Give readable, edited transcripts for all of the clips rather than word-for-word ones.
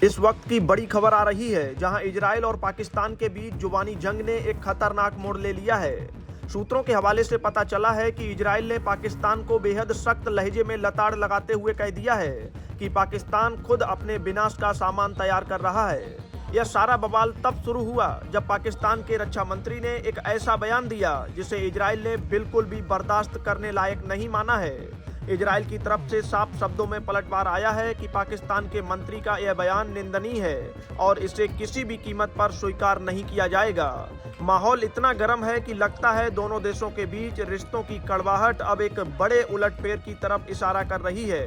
इस वक्त की बड़ी खबर आ रही है, जहां इजराइल और पाकिस्तान के बीच जुबानी जंग ने एक खतरनाक मोड़ ले लिया है। सूत्रों के हवाले से पता चला है कि इजराइल ने पाकिस्तान को बेहद सख्त लहजे में लताड़ लगाते हुए कह दिया है कि पाकिस्तान खुद अपने विनाश का सामान तैयार कर रहा है। यह सारा बवाल तब शुरू हुआ जब पाकिस्तान के रक्षा मंत्री ने एक ऐसा बयान दिया जिसे इजराइल ने बिल्कुल भी बर्दाश्त करने लायक नहीं माना है। इजराइल की तरफ से साफ शब्दों में पलटवार आया है कि पाकिस्तान के मंत्री का यह बयान निंदनीय है और इसे किसी भी कीमत पर स्वीकार नहीं किया जाएगा। माहौल इतना गर्म है कि लगता है दोनों देशों के बीच रिश्तों की कड़वाहट अब एक बड़े उलटफेर की तरफ इशारा कर रही है।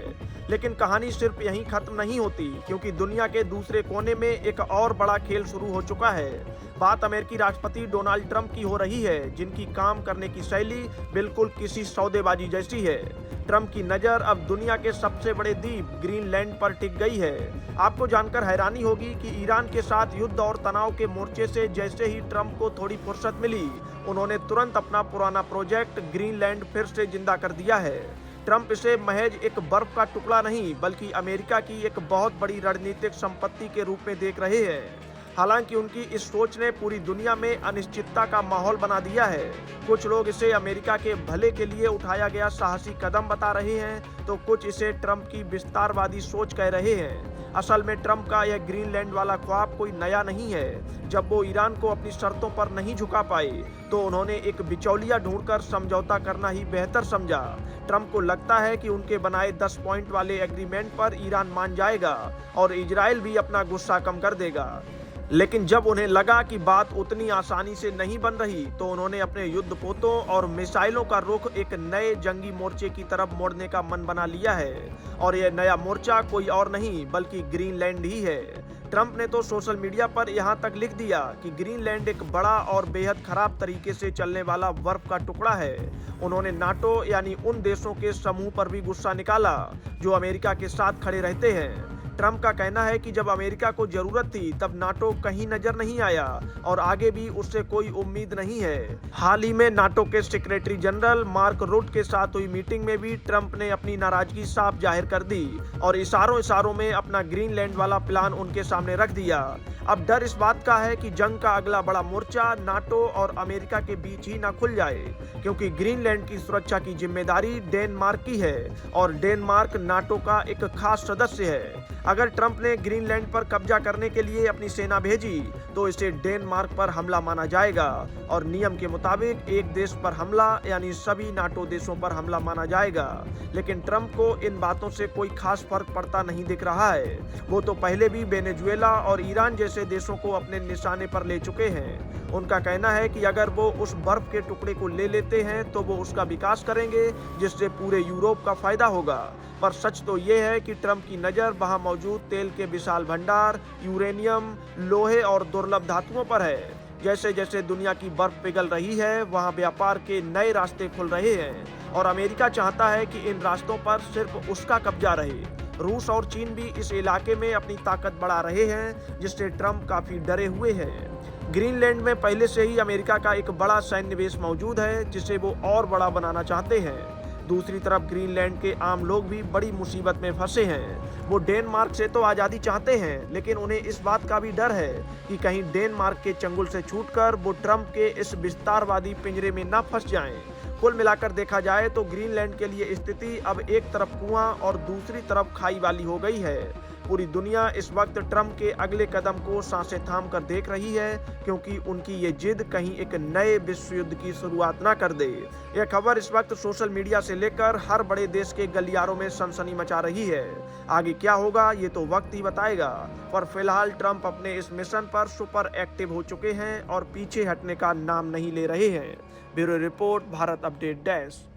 लेकिन कहानी सिर्फ यहीं खत्म नहीं होती, क्योंकि दुनिया के दूसरे कोने में एक और बड़ा खेल शुरू हो चुका है। बात अमेरिकी राष्ट्रपति डोनाल्ड ट्रंप की हो रही है, जिनकी काम करने की शैली बिल्कुल किसी सौदेबाजी जैसी है। ट्रंप की नज़र अब दुनिया के सबसे बड़े द्वीप ग्रीनलैंड पर टिक गई है। आपको जानकर हैरानी होगी कि ईरान के साथ युद्ध और तनाव के मोर्चे से जैसे ही ट्रंप को थोड़ी फुर्सत मिली, उन्होंने तुरंत अपना पुराना प्रोजेक्ट ग्रीनलैंड फिर से जिंदा कर दिया है। ट्रंप इसे महज एक बर्फ का टुकड़ा नहीं, बल्कि अमेरिका की एक बहुत बड़ी रणनीतिक संपत्ति के रूप में देख रहे हैं। हालांकि उनकी इस सोच ने पूरी दुनिया में अनिश्चितता का माहौल बना दिया है। कुछ लोग इसे अमेरिका के भले के लिए उठाया गया साहसी कदम बता रहे हैं, तो कुछ इसे ट्रंप की विस्तारवादी सोच कह रहे हैं। असल में ट्रंप का यह ग्रीनलैंड वाला ख्वाब कोई नया नहीं है। जब वो ईरान को अपनी शर्तों पर नहीं झुका पाए, तो उन्होंने एक बिचौलिया ढूंढकर समझौता करना ही बेहतर समझा। ट्रंप को लगता है कि उनके बनाए 10 पॉइंट वाले एग्रीमेंट पर ईरान मान जाएगा और इजराइल भी अपना गुस्सा कम कर देगा। लेकिन जब उन्हें लगा कि बात उतनी आसानी से नहीं बन रही, तो उन्होंने अपने युद्धपोतों और मिसाइलों का रुख एक नए जंगी मोर्चे की तरफ मोड़ने का मन बना लिया है। और यह नया मोर्चा कोई और नहीं बल्कि ग्रीनलैंड ही है। ट्रंप ने तो सोशल मीडिया पर यहाँ तक लिख दिया कि ग्रीनलैंड एक बड़ा और बेहद खराब तरीके से चलने वाला बर्फ का टुकड़ा है। उन्होंने नाटो यानी उन देशों के समूह पर भी गुस्सा निकाला जो अमेरिका के साथ खड़े रहते हैं। ट्रंप का कहना है कि जब अमेरिका को जरूरत थी तब नाटो कहीं नजर नहीं आया और आगे भी उससे कोई उम्मीद नहीं है। हाल ही में नाटो के सेक्रेटरी जनरल मार्क रुट के साथ हुई मीटिंग में भी ट्रंप ने अपनी नाराजगी साफ जाहिर कर दी और इशारों में अपना ग्रीनलैंड वाला प्लान उनके सामने रख दिया। अब डर इस बात का है कि जंग का अगला बड़ा मोर्चा नाटो और अमेरिका के बीच ही ना खुल जाए, क्योंकि ग्रीनलैंड की सुरक्षा की जिम्मेदारी डेनमार्क की है और डेनमार्क नाटो का एक खास सदस्य है। अगर ट्रंप ने ग्रीनलैंड पर कब्जा करने के लिए अपनी सेना भेजी, तो इसे डेनमार्क पर हमला माना जाएगा और नियम के मुताबिक एक देश पर हमला यानी सभी नाटो देशों पर हमला माना जाएगा। लेकिन ट्रंप को इन बातों से कोई खास फर्क पड़ता नहीं दिख रहा है। वो तो पहले भी वेनेजुएला और ईरान जैसे देशों को अपने निशाने पर ले चुके हैं। उनका कहना है कि अगर वो उस बर्फ के टुकड़े को ले लेते हैं तो वो उसका विकास करेंगे, जिससे पूरे यूरोप का फायदा होगा। पर सच तो ये है कि ट्रंप की नज़र वहां मौजूद तेल के विशाल भंडार, यूरेनियम, लोहे और दुर्लभ धातुओं पर है। जैसे जैसे दुनिया की बर्फ पिघल रही है, वहां व्यापार के नए रास्ते खुल रहे हैं और अमेरिका चाहता है कि इन रास्तों पर सिर्फ उसका कब्जा रहे। रूस और चीन भी इस इलाके में अपनी ताकत बढ़ा रहे हैं, जिससे ट्रंप काफी डरे हुए हैं। ग्रीनलैंड में पहले से ही अमेरिका का एक बड़ा सैन्य बेस मौजूद है, जिसे वो और बड़ा बनाना चाहते हैं। दूसरी तरफ ग्रीनलैंड के आम लोग भी बड़ी मुसीबत में फंसे हैं। वो डेनमार्क से तो आज़ादी चाहते हैं, लेकिन उन्हें इस बात का भी डर है कि कहीं डेनमार्क के चंगुल से छूटकर वो ट्रंप के इस विस्तारवादी पिंजरे में न फंस जाएं। कुल मिलाकर देखा जाए तो ग्रीनलैंड के लिए स्थिति अब एक तरफ कुआं और दूसरी तरफ खाई वाली हो गई है। पूरी दुनिया इस वक्त ट्रंप के अगले कदम को सांसें थाम कर देख रही है, क्योंकि उनकी ये जिद कहीं एक नए विश्व युद्ध की शुरुआत ना कर दे। यह खबर इस वक्त सोशल मीडिया से लेकर हर बड़े देश के गलियारों में सनसनी मचा रही है। आगे क्या होगा ये तो वक्त ही बताएगा, पर फिलहाल ट्रंप अपने इस मिशन पर सुपर एक्टिव हो चुके हैं और पीछे हटने का नाम नहीं ले रहे हैं। Bureau report, Bharat update desk.